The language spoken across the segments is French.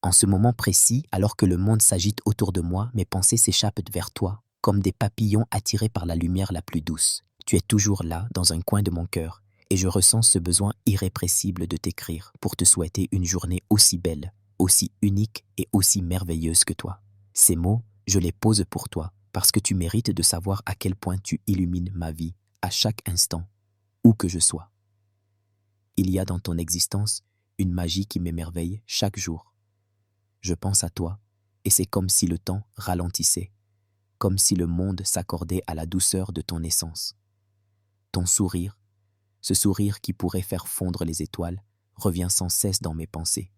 En ce moment précis, alors que le monde s'agite autour de moi, mes pensées s'échappent vers toi, comme des papillons attirés par la lumière la plus douce. Tu es toujours là, dans un coin de mon cœur, et je ressens ce besoin irrépressible de t'écrire pour te souhaiter une journée aussi belle, aussi unique et aussi merveilleuse que toi. Ces mots, je les pose pour toi, parce que tu mérites de savoir à quel point tu illumines ma vie, à chaque instant, où que je sois. Il y a dans ton existence une magie qui m'émerveille chaque jour. Je pense à toi, et c'est comme si le temps ralentissait, comme si le monde s'accordait à la douceur de ton essence. Ton sourire, ce sourire qui pourrait faire fondre les étoiles, revient sans cesse dans mes pensées.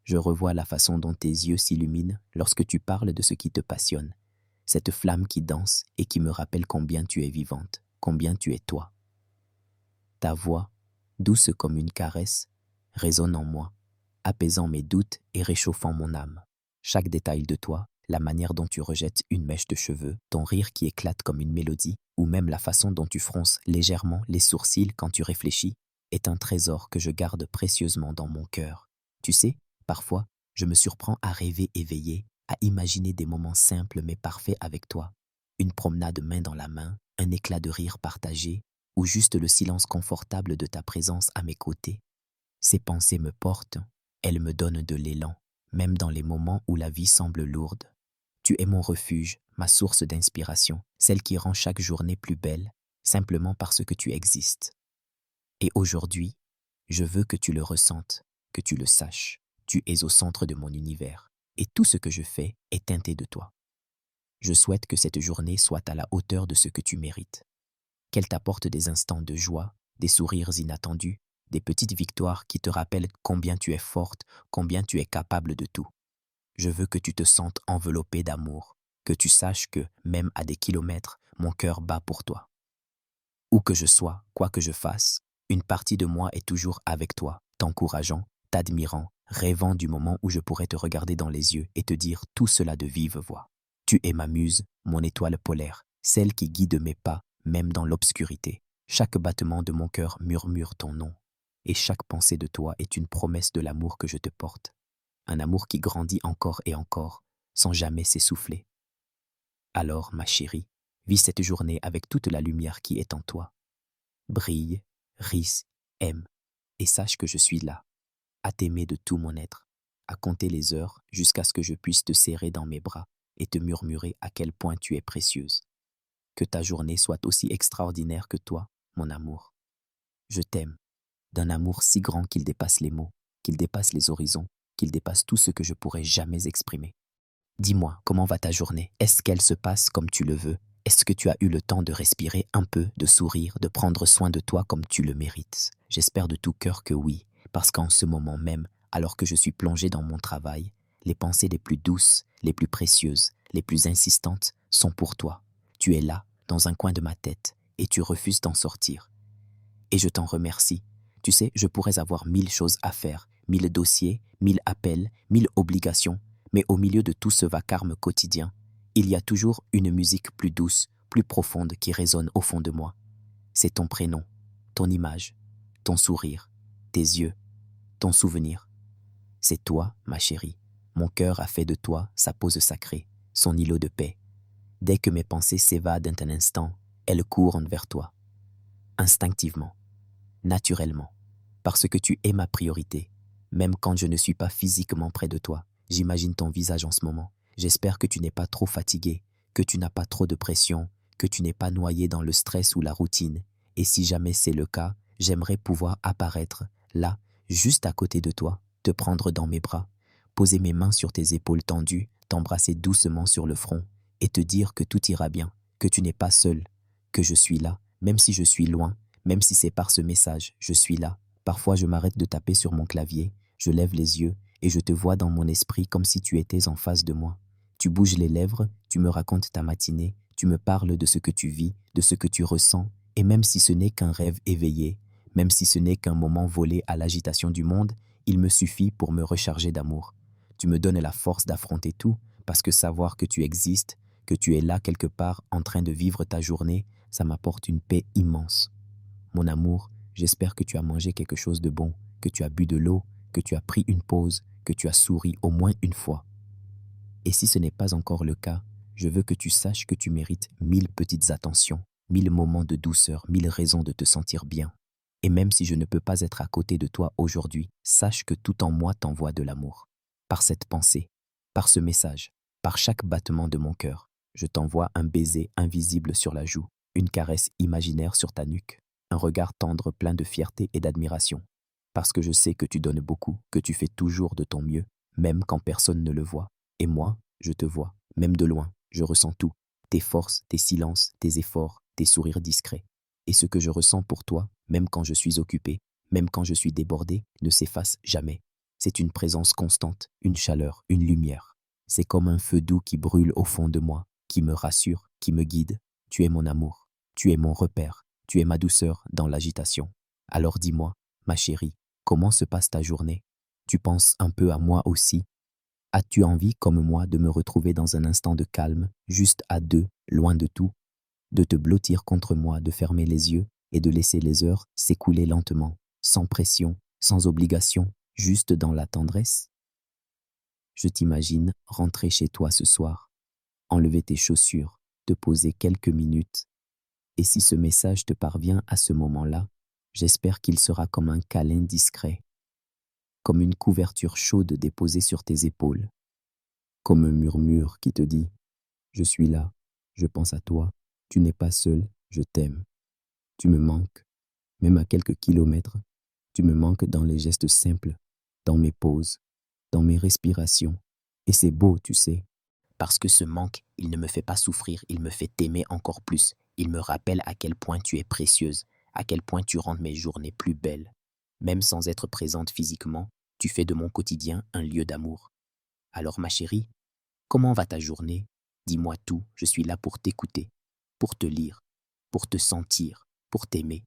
Je revois la façon dont tes yeux s'illuminent lorsque tu parles de ce qui te passionne, cette flamme qui danse et qui me rappelle combien tu es vivante, combien tu es toi. Ta voix, douce comme une caresse, résonne en moi, apaisant mes doutes et réchauffant mon âme. Chaque détail de toi, la manière dont tu rejettes une mèche de cheveux, ton rire qui éclate comme une mélodie, ou même la façon dont tu fronces légèrement les sourcils quand tu réfléchis, est un trésor que je garde précieusement dans mon cœur. Tu sais, parfois, je me surprends à rêver éveillé, à imaginer des moments simples mais parfaits avec toi. Une promenade main dans la main, un éclat de rire partagé, ou juste le silence confortable de ta présence à mes côtés. Ces pensées me portent, elles me donnent de l'élan, même dans les moments où la vie semble lourde. Tu es mon refuge, ma source d'inspiration, celle qui rend chaque journée plus belle, simplement parce que tu existes. Et aujourd'hui, je veux que tu le ressentes, que tu le saches. Tu es au centre de mon univers, et tout ce que je fais est teinté de toi. Je souhaite que cette journée soit à la hauteur de ce que tu mérites. Qu'elle t'apporte des instants de joie, des sourires inattendus, des petites victoires qui te rappellent combien tu es forte, combien tu es capable de tout. Je veux que tu te sentes enveloppé d'amour, que tu saches que, même à des kilomètres, mon cœur bat pour toi. Où que je sois, quoi que je fasse, une partie de moi est toujours avec toi, t'encourageant, t'admirant, rêvant du moment où je pourrais te regarder dans les yeux et te dire tout cela de vive voix. Tu es ma muse, mon étoile polaire, celle qui guide mes pas, même dans l'obscurité. Chaque battement de mon cœur murmure ton nom, et chaque pensée de toi est une promesse de l'amour que je te porte. Un amour qui grandit encore et encore, sans jamais s'essouffler. Alors, ma chérie, vis cette journée avec toute la lumière qui est en toi. Brille, ris, aime, et sache que je suis là, à t'aimer de tout mon être, à compter les heures jusqu'à ce que je puisse te serrer dans mes bras et te murmurer à quel point tu es précieuse. Que ta journée soit aussi extraordinaire que toi, mon amour. Je t'aime, d'un amour si grand qu'il dépasse les mots, qu'il dépasse les horizons, qu'il dépasse tout ce que je pourrais jamais exprimer. Dis-moi, comment va ta journée? Est-ce qu'elle se passe comme tu le veux? Est-ce que tu as eu le temps de respirer un peu, de sourire, de prendre soin de toi comme tu le mérites? J'espère de tout cœur que oui, parce qu'en ce moment même, alors que je suis plongé dans mon travail, les pensées les plus douces, les plus précieuses, les plus insistantes sont pour toi. Tu es là, dans un coin de ma tête, et tu refuses d'en sortir. Et je t'en remercie. Tu sais, je pourrais avoir 1000 choses à faire, 1000 dossiers, 1000 appels, 1000 obligations, mais au milieu de tout ce vacarme quotidien, il y a toujours une musique plus douce, plus profonde qui résonne au fond de moi. C'est ton prénom, ton image, ton sourire, tes yeux, ton souvenir. C'est toi, ma chérie. Mon cœur a fait de toi sa pose sacrée, son îlot de paix. Dès que mes pensées s'évadent un instant, elles courent vers toi. Instinctivement, naturellement, parce que tu es ma priorité. Même quand je ne suis pas physiquement près de toi, j'imagine ton visage en ce moment. J'espère que tu n'es pas trop fatigué, que tu n'as pas trop de pression, que tu n'es pas noyé dans le stress ou la routine. Et si jamais c'est le cas, j'aimerais pouvoir apparaître, là, juste à côté de toi, te prendre dans mes bras, poser mes mains sur tes épaules tendues, t'embrasser doucement sur le front et te dire que tout ira bien, que tu n'es pas seul, que je suis là, même si je suis loin, même si c'est par ce message, je suis là. Parfois je m'arrête de taper sur mon clavier, je lève les yeux et je te vois dans mon esprit comme si tu étais en face de moi. Tu bouges les lèvres, tu me racontes ta matinée, tu me parles de ce que tu vis, de ce que tu ressens, et même si ce n'est qu'un rêve éveillé, même si ce n'est qu'un moment volé à l'agitation du monde, il me suffit pour me recharger d'amour. Tu me donnes la force d'affronter tout, parce que savoir que tu existes, que tu es là quelque part en train de vivre ta journée, ça m'apporte une paix immense. Mon amour, j'espère que tu as mangé quelque chose de bon, que tu as bu de l'eau, que tu as pris une pause, que tu as souri au moins une fois. Et si ce n'est pas encore le cas, je veux que tu saches que tu mérites 1000 petites attentions, 1000 moments de douceur, 1000 raisons de te sentir bien. Et même si je ne peux pas être à côté de toi aujourd'hui, sache que tout en moi t'envoie de l'amour. Par cette pensée, par ce message, par chaque battement de mon cœur, je t'envoie un baiser invisible sur la joue, une caresse imaginaire sur ta nuque, un regard tendre plein de fierté et d'admiration. Parce que je sais que tu donnes beaucoup, que tu fais toujours de ton mieux, même quand personne ne le voit. Et moi, je te vois, même de loin, je ressens tout. Tes forces, tes silences, tes efforts, tes sourires discrets. Et ce que je ressens pour toi, même quand je suis occupé, même quand je suis débordé, ne s'efface jamais. C'est une présence constante, une chaleur, une lumière. C'est comme un feu doux qui brûle au fond de moi, qui me rassure, qui me guide. Tu es mon amour, tu es mon repère, tu es ma douceur dans l'agitation. Alors dis-moi, ma chérie, comment se passe ta journée? Tu penses un peu à moi aussi? As-tu envie, comme moi, de me retrouver dans un instant de calme, juste à deux, loin de tout, de te blottir contre moi, de fermer les yeux et de laisser les heures s'écouler lentement, sans pression, sans obligation, juste dans la tendresse? Je t'imagine rentrer chez toi ce soir, enlever tes chaussures, te poser quelques minutes. Et si ce message te parvient à ce moment-là, j'espère qu'il sera comme un câlin discret, comme une couverture chaude déposée sur tes épaules, comme un murmure qui te dit « Je suis là, je pense à toi, tu n'es pas seul, je t'aime. Tu me manques, même à quelques kilomètres, tu me manques dans les gestes simples, dans mes pauses, dans mes respirations. Et c'est beau, tu sais. Parce que ce manque, il ne me fait pas souffrir, il me fait t'aimer encore plus. Il me rappelle à quel point tu es précieuse, à quel point tu rends mes journées plus belles. Même sans être présente physiquement, tu fais de mon quotidien un lieu d'amour. Alors ma chérie, comment va ta journée? Dis-moi tout, je suis là pour t'écouter, pour te lire, pour te sentir, pour t'aimer.